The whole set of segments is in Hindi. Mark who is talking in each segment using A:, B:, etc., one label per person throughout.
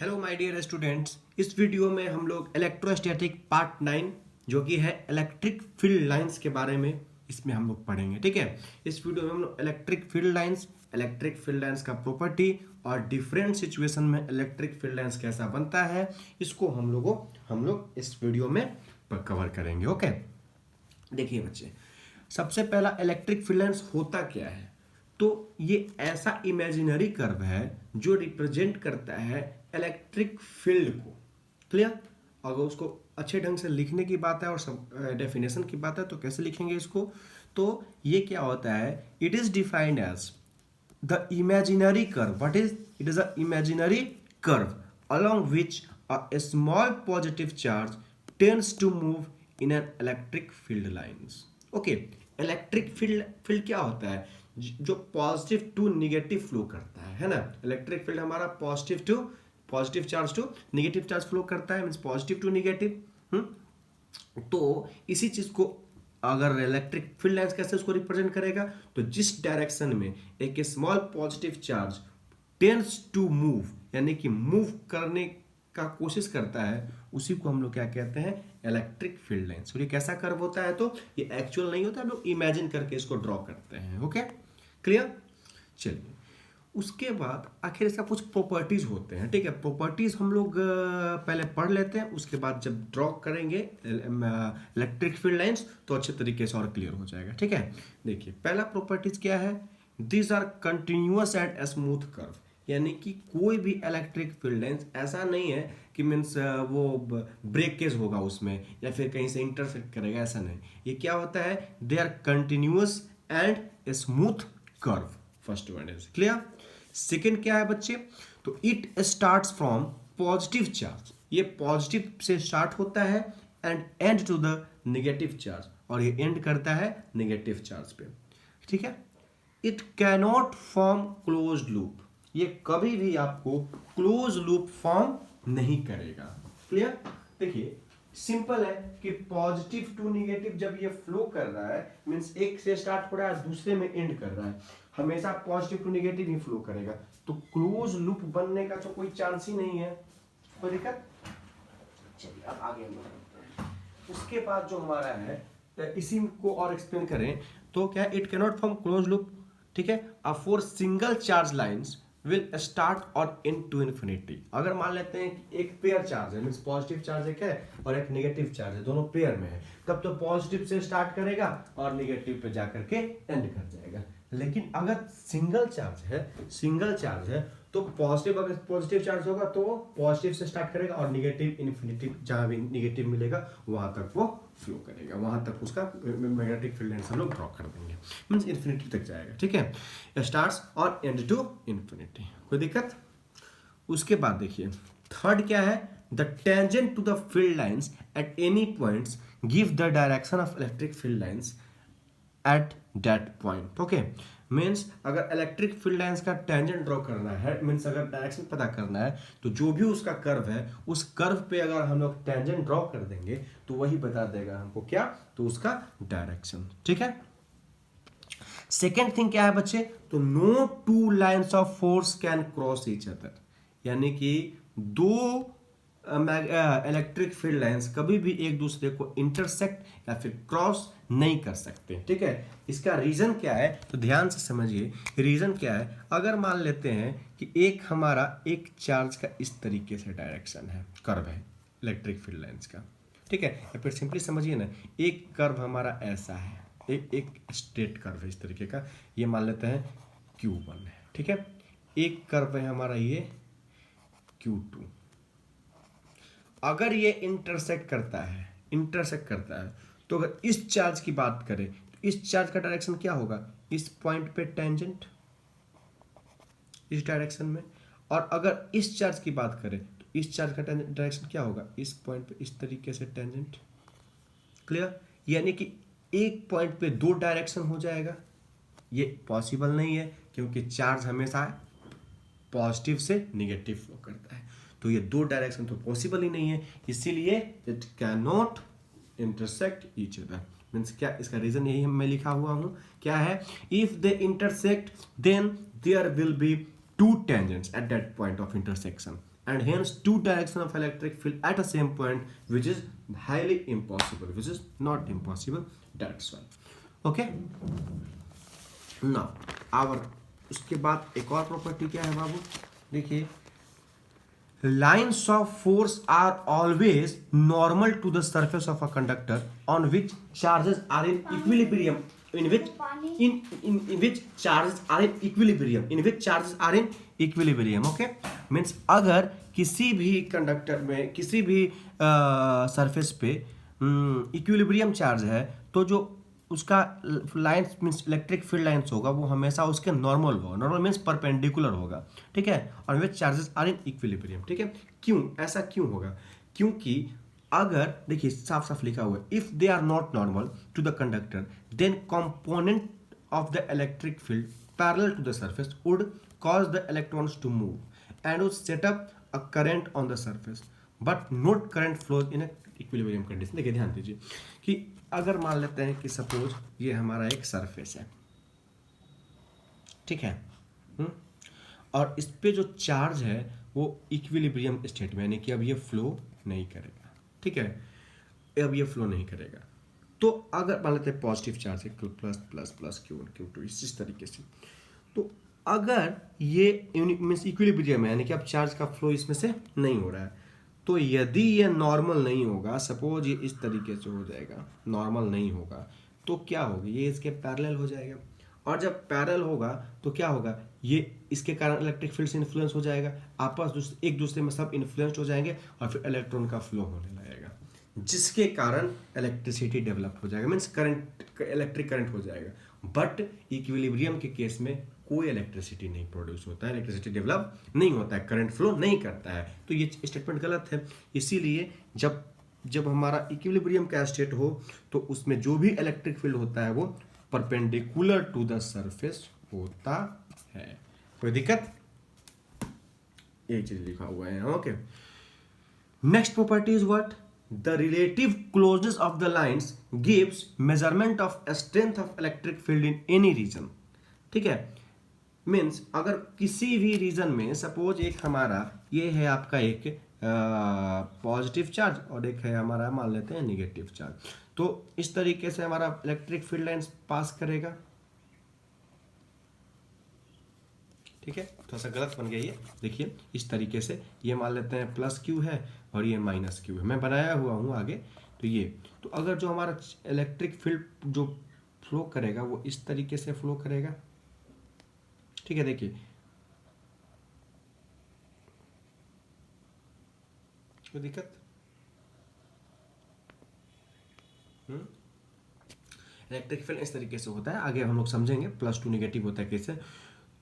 A: हेलो माय डियर स्टूडेंट्स, इस वीडियो में हम लोग इलेक्ट्रोस्टैटिक पार्ट 9 जो कि है इलेक्ट्रिक फील्ड लाइंस के बारे में इसमें हम लोग पढ़ेंगे। ठीक है, इस वीडियो में हम लोग इलेक्ट्रिक फील्ड लाइंस का प्रॉपर्टी और डिफरेंट सिचुएशन में इलेक्ट्रिक फील्ड लाइंस कैसा बनता है इसको हम लोग इस वीडियो में कवर करेंगे। ओके, देखिए बच्चे, सबसे पहला इलेक्ट्रिक फील्ड लाइंस होता क्या है? तो ये ऐसा इमेजिनरी कर्व है जो रिप्रेजेंट करता है इलेक्ट्रिक फील्ड को। क्लियर? अगर उसको अच्छे ढंग से लिखने की बात है और सब डेफिनेशन की बात है तो कैसे लिखेंगे इसको? तो ये क्या होता है? It is defined as the imaginary curve. What is it? Is a imaginary curve along which a small positive charge tends to move in an electric field lines. Okay, electric field क्या होता है? जो पॉजिटिव टू निगेटिव फ्लो करता है ना। इलेक्ट्रिक फील्ड हमारा positive charge to negative charge flow करता है, मीन्स पॉजिटिव टू निगेटिव। तो इसी चीज को अगर इलेक्ट्रिक फील्ड लाइंस कैसे उसको रिप्रेजेंट करेगा, तो जिस डायरेक्शन में एक small positive charge tends to move, यानी कि मूव करने का कोशिश करता है, उसी को हम लोग क्या कहते हैं? Electric field lines. ये कैसा कर्व होता है? तो ये एक्चुअल नहीं होता, हम लोग इमेजिन करके इसको ड्रॉ करते हैं। Okay, clear? चलिए, उसके बाद आखिर इसका कुछ प्रॉपर्टीज होते हैं। ठीक है, प्रॉपर्टीज हम लोग पहले पढ़ लेते हैं, उसके बाद जब ड्रॉ करेंगे इलेक्ट्रिक फील्ड लाइंस तो अच्छे तरीके से और क्लियर हो जाएगा। ठीक है, देखिए, पहला प्रॉपर्टीज क्या है? These are continuous and smooth curve, यानी कि कोई भी इलेक्ट्रिक फील्ड लाइंस ऐसा नहीं है कि मीन्स वो ब्रेकेज होगा उसमें या फिर कहीं से इंटरसेक्ट करेगा, ऐसा नहीं। ये क्या होता है? They are continuous and smooth curve. First word is clear. Second क्या है बच्चे? तो it starts from positive charge, ये पॉजिटिव से स्टार्ट होता है and end to the negative charge, और ये एंड करता है नेगेटिव चार्ज पे। ठीक है, it cannot form close loop, ये कभी भी आपको क्लोज लूप फॉर्म नहीं करेगा। क्लियर? देखिए, सिंपल है कि पॉजिटिव टू निगेटिव जब ये फ्लो कर रहा है, मींस एक से स्टार्ट हो रहा है दूसरे में एंड कर रहा है, हमेशा पॉजिटिव टू निगेटिव ही फ्लो करेगा, तो क्लोज लूप बनने का तो कोई चांस ही नहीं है। कोई दिक्कत? चलिए, अब आगे हम बढ़ते हैं। उसके बाद जो हमारा है, इसी को और एक्सप्लेन करें तो क्या? It cannot form close loop. ठीक है, अब for single charge lines will start और एंड टू इन्फिनिटी। अगर मान लेते हैं कि एक पेयर चार्ज है, मींस पॉजिटिव चार्ज एक है और एक नेगेटिव चार्ज है, दोनों पेयर में है, तब तो पॉजिटिव से स्टार्ट करेगा और नेगेटिव पे जाकर के एंड कर जाएगा। लेकिन अगर सिंगल चार्ज है तो पॉजिटिव, अगर पॉजिटिव चार्ज होगा तो पॉजिटिव से स्टार्ट करेगा और नेगेटिव इन्फिनिटी, जहां भी नेगेटिव मिलेगा वहां तक वो फ्लो करेगा, वहां तक उसका मैग्नेटिक फील्ड लाइंस हम लोग ड्रॉ कर देंगे, मींस इन्फिनिटी तक जाएगा। ठीक है, स्टार्ट्स और एंड टू इन्फिनिटी। कोई दिक्कत? उसके बाद देखिए, थर्ड क्या है? The tangent to the field lines at any points give the direction of electric field lines at that point. Okay, means अगर इलेक्ट्रिक फील्ड लाइंस का टेंजेंट ड्रॉ करना है, मीन्स अगर डायरेक्शन पता करना है, तो जो भी उसका कर्व है उस कर्व पे अगर हम लोग टेंजेंट ड्रॉ कर देंगे तो वही बता देगा हमको क्या? तो उसका डायरेक्शन। ठीक है, सेकेंड थिंग क्या है बच्चे? तो no two lines of force can cross each other, यानी कि दो इलेक्ट्रिक फील्ड लाइंस कभी भी एक दूसरे को इंटरसेक्ट या फिर क्रॉस नहीं कर सकते। ठीक है, इसका रीजन क्या है? तो ध्यान से समझिए, रीजन क्या है? अगर मान लेते हैं कि एक चार्ज का इस तरीके से डायरेक्शन है, कर्व है इलेक्ट्रिक फील्ड लाइंस का। ठीक है, या फिर सिंपली समझिए ना, एक कर्व हमारा ऐसा है, एक स्ट्रेट कर्व है इस तरीके का, ये मान लेते हैं Q1 है। ठीक है, एक कर्व है हमारा ये Q2। अगर ये इंटरसेक्ट करता है तो अगर इस चार्ज की बात करें तो इस चार्ज का डायरेक्शन क्या होगा? इस पॉइंट पे टेंजेंट, इस डायरेक्शन में। और अगर इस चार्ज की बात करें तो इस चार्ज का डायरेक्शन क्या होगा? इस पॉइंट पे इस तरीके से टेंजेंट। क्लियर? यानी कि एक पॉइंट पे दो डायरेक्शन हो जाएगा, ये पॉसिबल नहीं है क्योंकि चार्ज हमेशा पॉजिटिव से निगेटिव फ्लो करता है, तो ये दो डायरेक्शन तो पॉसिबल ही नहीं है, इसीलिए it can not intersect each other. Means क्या? इसका रीजन यही मैं लिखा हुआ हूं, क्या है? If they intersect then there will be two tangents at that point of intersection, and hence two direction of electric field at the same point, which is highly impossible, which is not impossible. That's why. Okay, now our उसके बाद एक और प्रॉपर्टी क्या है बाबू, देखिए, lines of force are always normal to the surface of a conductor on which charges are in equilibrium, in which charges are in equilibrium, okay, means अगर किसी भी कंडक्टर में किसी भी सरफेस पे इक्विलिब्रियम चार्ज है, तो जो उसका lines means electric field lines होगा वो हमेशा उसके नॉर्मल होगा, नॉर्मल मीन्स परपेंडिकुलर होगा, ठीक है, और विच चार्जेस आर इन इक्विलिब्रियम, ठीक है। क्यों ऐसा क्यों होगा, क्योंकि अगर देखिए साफ साफ लिखा हुआ है, if they are not normal to the conductor then component of the electric field parallel to the surface would cause the electrons to move and would set up a current on the surface but not current flows in a equilibrium condition. देखिए ध्यान दीजिए कि अगर मान लेते हैं कि सपोज ये हमारा एक सरफेस है, ठीक है, और इस पे जो चार्ज है वो इक्विलिब्रियम स्टेट में, यानी कि अब ये फ्लो नहीं करेगा, ठीक है, अब ये फ्लो नहीं करेगा। तो अगर मान लेते हैं पॉजिटिव चार्ज है, plus plus plus Q one Q two इस तरीके से, तो अगर ये मीन्स इक्विलिब्रियम है, यानी कि अब चार्ज का फ्लो इसमें से नहीं हो रहा है, तो यदि ये नॉर्मल नहीं होगा, सपोज ये इस तरीके से हो जाएगा, नॉर्मल नहीं होगा, तो क्या होगा, ये इसके पैरेलल हो जाएगा, और जब पैरेलल होगा तो क्या होगा, ये इसके कारण इलेक्ट्रिक फील्ड से इन्फ्लुएंस हो जाएगा, आपस एक दूसरे में सब इन्फ्लुएंस हो जाएंगे और फिर इलेक्ट्रॉन का फ्लो होने लगेगा, जिसके कारण इलेक्ट्रिसिटी डेवलप हो जाएगा, मीन्स करंट, इलेक्ट्रिक करंट हो जाएगा। बट इक्विलिब्रियम के केस में कोई इलेक्ट्रिसिटी नहीं प्रोड्यूस होता है, इलेक्ट्रिसिटी डेवलप नहीं होता है, करंट फ्लो नहीं करता है, तो ये स्टेटमेंट गलत है। इसीलिए जब हमारा इक्विलिब्रियम का स्टेट हो तो उसमें जो भी इलेक्ट्रिक फील्ड होता है वो परपेंडिकुलर टू द सरफेस होता है। कोई दिक्कत, ये चीज लिखा हुआ है, okay. Next property is what, the relative closeness of the lines gives measurement of strength of electric field in any region, ठीक है, मीन्स अगर किसी भी रीजन में, सपोज एक हमारा ये है आपका एक पॉजिटिव चार्ज और एक है हमारा मान लेते हैं निगेटिव चार्ज, तो इस तरीके से हमारा इलेक्ट्रिक फील्ड लाइंस पास करेगा, ठीक है, थोड़ा सा गलत बन गया ये, देखिए इस तरीके से, ये मान लेते हैं प्लस क्यू है और ये माइनस क्यू है, मैं बनाया हुआ हूँ आगे, तो ये, तो अगर जो हमारा इलेक्ट्रिक फील्ड जो फ्लो करेगा वो इस तरीके से फ्लो करेगा, ठीक है, देखिए कोई दिक्कत, इलेक्ट्रिक फील्ड इस तरीके से होता है, आगे हम लोग समझेंगे, +2 नेगेटिव होता है कैसे।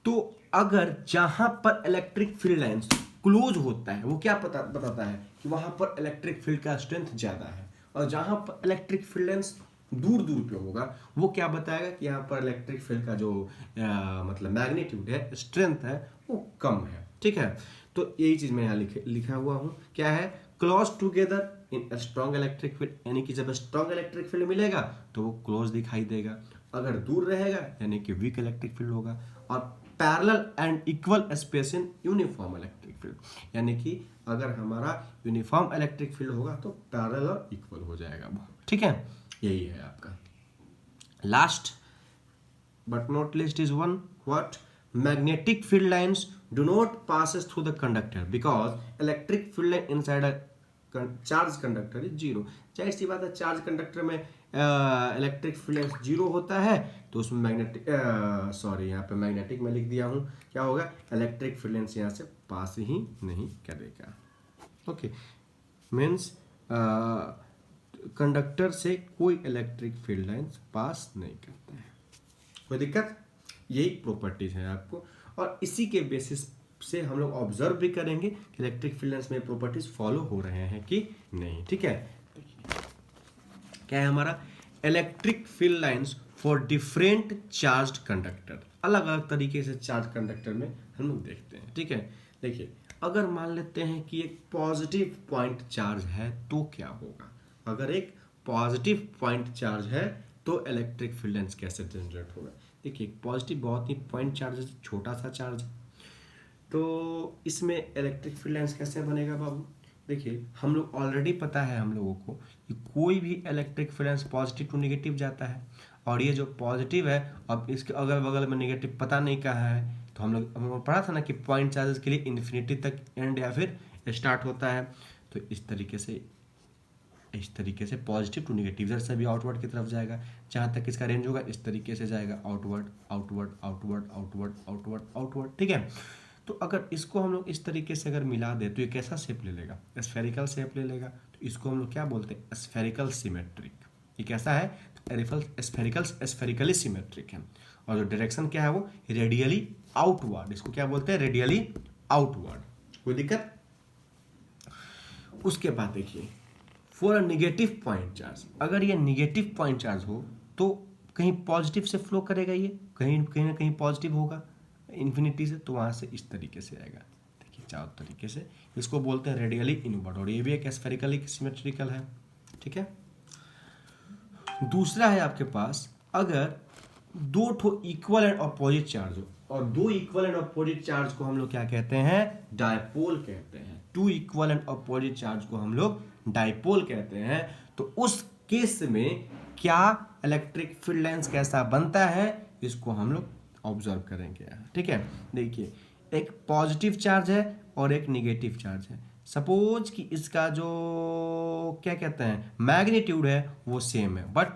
A: तो अगर जहां पर इलेक्ट्रिक फील्ड लाइंस क्लोज होता है वो क्या बताता है कि वहां पर इलेक्ट्रिक फील्ड का स्ट्रेंथ ज्यादा है, और जहां पर इलेक्ट्रिक फील्ड लाइंस दूर दूर पे होगा वो क्या बताएगा कि यहाँ पर इलेक्ट्रिक फील्ड का जो मतलब मैग्नीट्यूड है, स्ट्रेंथ है, वो कम है, ठीक है। तो यही चीज मैं यहाँ लिखा हुआ हूँ, क्या है, close together in strong electric field, यानी कि जब स्ट्रॉन्ग इलेक्ट्रिक फील्ड मिलेगा तो वो क्लोज दिखाई देगा, अगर दूर रहेगा यानी कि वीक इलेक्ट्रिक फील्ड होगा, और parallel and equal space in uniform electric field, यानी कि अगर हमारा यूनिफॉर्म इलेक्ट्रिक फील्ड होगा तो पैरेलल और इक्वल हो जाएगा वो, ठीक है, यही है आपका। Last but not least is one what, magnetic field lines do not passes through the conductor because electric field line inside a charge conductor is zero. जाहिर सी बात है, चार्ज कंडक्टर में इलेक्ट्रिक फील्ड लाइंस जीरो होता है, तो उसमें मैग्नेटिक सॉरी यहाँ पे मैग्नेटिक में लिख दिया हूँ, क्या होगा, इलेक्ट्रिक फील्ड लाइंस यहाँ से पास ही नहीं करेगा, ओके, मीन्स कंडक्टर से कोई इलेक्ट्रिक फील्ड लाइंस पास नहीं करता है। कोई दिक्कत, यही प्रॉपर्टीज है आपको, और इसी के बेसिस से हम लोग ऑब्जर्व भी करेंगे कि इलेक्ट्रिक फील्ड लाइंस में प्रॉपर्टीज फॉलो हो रहे हैं कि नहीं, ठीक है। क्या है हमारा, electric field lines for different charged conductor, अलग अलग तरीके से चार्ज कंडक्टर में हम लोग देखते हैं, ठीक है। देखिए अगर मान लेते हैं कि एक पॉजिटिव पॉइंट चार्ज है तो क्या होगा, अगर एक पॉजिटिव पॉइंट चार्ज है तो इलेक्ट्रिक फील्ड लाइंस कैसे जनरेट होगा। देखिए पॉजिटिव बहुत ही पॉइंट चार्ज, छोटा सा चार्ज, तो इसमें इलेक्ट्रिक फील्ड लाइंस कैसे बनेगा बाबू? देखिए हम लोग ऑलरेडी पता है हम लोगों को कि कोई भी electric field lines positive to negative जाता है, और ये जो पॉजिटिव है अब इसके अगल बगल में नेगेटिव पता नहीं कहाँ है, तो हम लोग पढ़ा था ना कि पॉइंट चार्जेस के लिए इन्फिनिटी तक एंड या फिर स्टार्ट होता है। तो इस तरीके से पॉजिटिव टू नेगेटिव इधर से भी आउटवर्ड की तरफ जाएगा, जहाँ तक इसका रेंज होगा इस तरीके से जाएगा, outward outward outward outward outward outward, ठीक है। तो अगर इसको हम लोग इस तरीके से अगर मिला दे तो ये कैसा शेप ले लेगा? स्फेरिकल शेप ले लेगा। तो इसको हम लोग क्या बोलते हैं? Spherical symmetric. ये कैसा है? स्फेरिकली सिमेट्रिक है। और जो डायरेक्शन क्या है वो रेडियली आउटवर्ड, इसको क्या बोलते हैं? Radially outward. कोई दिक्कत? उसके बाद देखिए for a negative point charge, अगर ये नेगेटिव पॉइंट चार्ज हो तो कहीं पॉजिटिव से फ्लो करेगा, ये कहीं कहीं ना कहीं पॉजिटिव होगा इन्फिनिटी से, तो वहाँ से इस तरीके से आएगा। देखिए चारों तरीके से, इसको बोलते हैं रेडियली इनवर्ड, और ये भी एक स्फेरिकली सिमेट्रिकल है, ठीक है। दूसरा है आपके पास, अगर दो ठो इक्वल एंड अपोजिट चार्ज हो, और दो इक्वल एंड अपोजिट चार्ज को हम लोग क्या कहते हैं? डायपोल कहते हैं। Two equal and opposite charge को हम लोग डायपोल कहते हैं। तो उस केस में क्या इलेक्ट्रिक फील्ड लाइंस कैसा बनता है, इसको हम लोग ऑब्जर्व करेंगे यहाँ, ठीक है। देखिए एक पॉजिटिव चार्ज है और एक निगेटिव चार्ज है। सपोज कि इसका जो क्या कहते हैं मैग्नीट्यूड है वो सेम है बट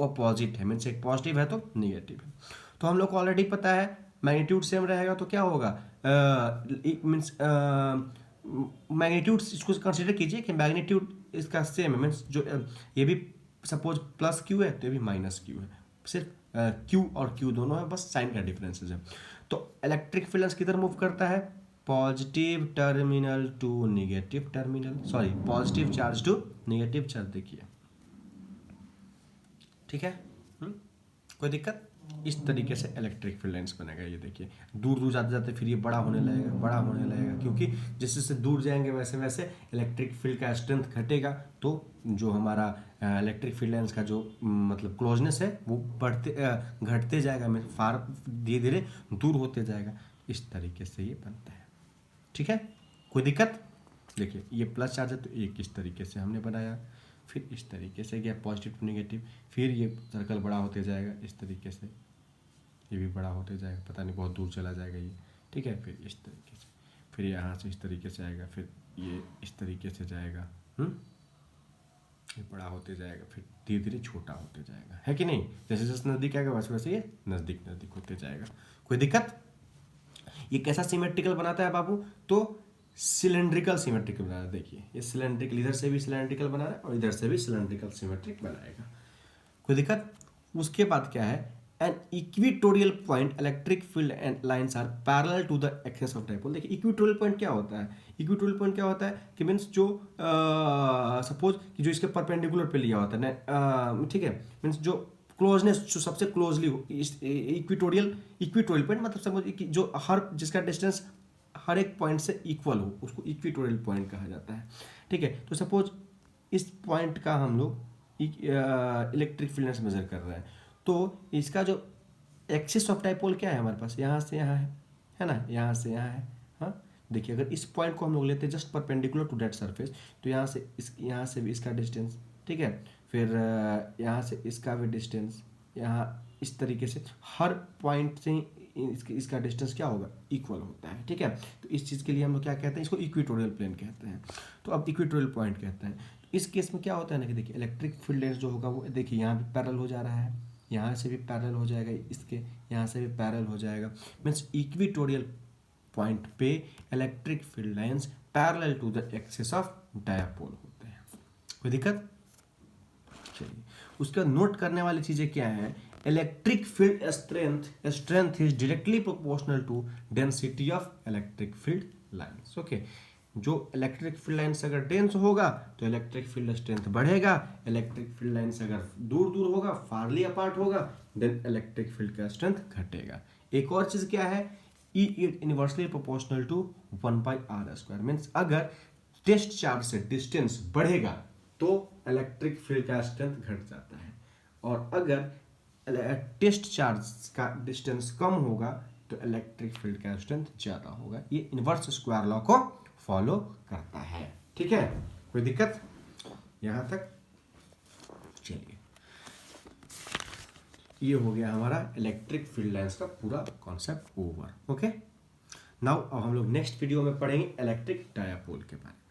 A: अपोजिट है, मीन्स एक पॉजिटिव है तो निगेटिव है। तो हम लोग को ऑलरेडी पता है मैग्नीट्यूड सेम रहेगा तो क्या होगा, मीन्स मैग्नीट्यूड इसको कंसिडर कीजिए कि मैग्नीट्यूड इसका सेम है, मीन्स जो ये भी सपोज प्लस क्यू है तो ये भी माइनस क्यू है, सिर्फ क्यू और क्यू दोनों है, बस साइन का डिफरेंसेस है। तो इलेक्ट्रिक फील्ड लाइंस किधर मूव करता है? Positive terminal to negative terminal, sorry positive charge to negative charge. देखिए ठीक है, कोई दिक्कत? इस तरीके से इलेक्ट्रिक फील्ड लाइंस बनेगा। ये देखिए दूर दूर जाते जाते फिर ये बड़ा होने लगेगा क्योंकि जैसे जैसे दूर जाएंगे वैसे वैसे इलेक्ट्रिक फील्ड का स्ट्रेंथ घटेगा, तो जो हमारा इलेक्ट्रिक फील्ड लाइंस का जो मतलब क्लोजनेस है वो घटते जाएगा, में फार धीरे धीरे दूर होते जाएगा। इस तरीके से ये बनता है, ठीक है, कोई दिक्कत? देखिए ये प्लस चार्ज है तो एक इस तरीके से हमने बनाया, फिर इस तरीके से गया पॉजिटिव टू नेगेटिव, फिर ये सर्कल बड़ा होते जाएगा इस तरीके से, ये भी बड़ा होते जाएगा, पता नहीं बहुत दूर चला जाएगा ये, ठीक है। फिर इस तरीके से, फिर यहाँ से इस तरीके से आएगा, फिर ये इस तरीके से जाएगा, ये बड़ा होते जाएगा, फिर धीरे धीरे छोटा होते जाएगा, है कि नहीं? जैसे जैसे नज़दीक आएगा वैसे वैसे ये नज़दीक नज़दीक होते जाएगा। कोई दिक्कत? ये कैसा सिमेट्रिकल बनाता है बाबू? तो सिलेंड्रिकल सिमेट्रिकल बना रहा है। देखिए ये सिलेंड्रिकल, इधर से भी सिलेंड्रिकल बना रहा है और इधर से भी सिलेंड्रिकल सिमेट्रिक बनाएगा। कोई दिक्कत? उसके बाद क्या है? An equatorial point electric field and lines are parallel to the axis of dipole. देखिए इक्विटोरियल पॉइंट क्या होता है? इक्विटोरियल पॉइंट क्या होता है कि मीन्स जो सपोज कि जो इसके परपेंडिकुलर पे लिया होता है, ठीक है, मीन्स जो क्लोजनेस जो सबसे क्लोजली हो, इक्विटोरियल पॉइंट मतलब सपोज कि जो हर जिसका डिस्टेंस हर एक पॉइंट से इक्वल हो उसको इक्विटोरियल पॉइंट कहा जाता है, ठीक है। तो सपोज इस पॉइंट का हम लोग इलेक्ट्रिक फील्ड लाइंस मेजर कर रहे हैं, तो इसका जो एक्सिस ऑफ डायपोल क्या है हमारे पास? यहाँ से यहाँ है ना, यहाँ से यहाँ है। हाँ देखिए अगर इस पॉइंट को हम लोग लेते हैं just perpendicular to that surface, तो यहाँ से भी इसका डिस्टेंस, ठीक है, फिर यहाँ से इसका भी डिस्टेंस, यहाँ इस तरीके से हर पॉइंट से इसका डिस्टेंस क्या होगा? इक्वल होता है, ठीक है। तो इस चीज़ के लिए हम लोग क्या कहते हैं? इसको इक्विटोरियल प्लेन कहते हैं। तो अब इक्विटोरियल पॉइंट कहते हैं। तो इस केस में क्या होता है ना कि देखिए इलेक्ट्रिक फील्ड लाइंस जो होगा वो देखिए यहाँ भी पैरेलल हो जा रहा है, यहाँ से भी पैरेलल हो जाएगा, इसके यहाँ से भी पैरेलल हो जाएगा, मीन्स इक्विटोरियल पॉइंट पे electric field lines parallel to the axis of dipole होते हैं। कोई दिक्कत? चलिए उसका नोट करने वाली चीज़ें क्या है? Electric field strength is directly proportional to density of electric field lines. Okay, जो इलेक्ट्रिक फील्ड लाइंस अगर डेंस होगा तो इलेक्ट्रिक फील्ड स्ट्रेंथ बढ़ेगा, इलेक्ट्रिक फील्ड लाइंस अगर दूर दूर होगा, फारली अपार्ट होगा, देन इलेक्ट्रिक फील्ड का स्ट्रेंथ घटेगा। एक और चीज़ क्या है? E is inversely proportional to 1/r², means अगर टेस्ट चार्ज से डिस्टेंस बढ़ेगा तो इलेक्ट्रिक फील्ड का स्ट्रेंथ घट जाता है, और अगर टेस्ट चार्ज का डिस्टेंस कम होगा तो इलेक्ट्रिक फील्ड का स्ट्रेंथ ज़्यादा होगा। ये इनवर्स स्क्वायर लॉ को फॉलो करता है। ठीक है, कोई दिक्कत यहाँ तक? चलिए, ये हो गया हमारा इलेक्ट्रिक फील्ड लाइंस का पूरा कॉन्सेप्ट ओवर। ओके, नाउ अब हम लोग नेक्स्ट वीडियो में पढ़ेंगे इलेक्ट्रिक डायापोल के बारे में।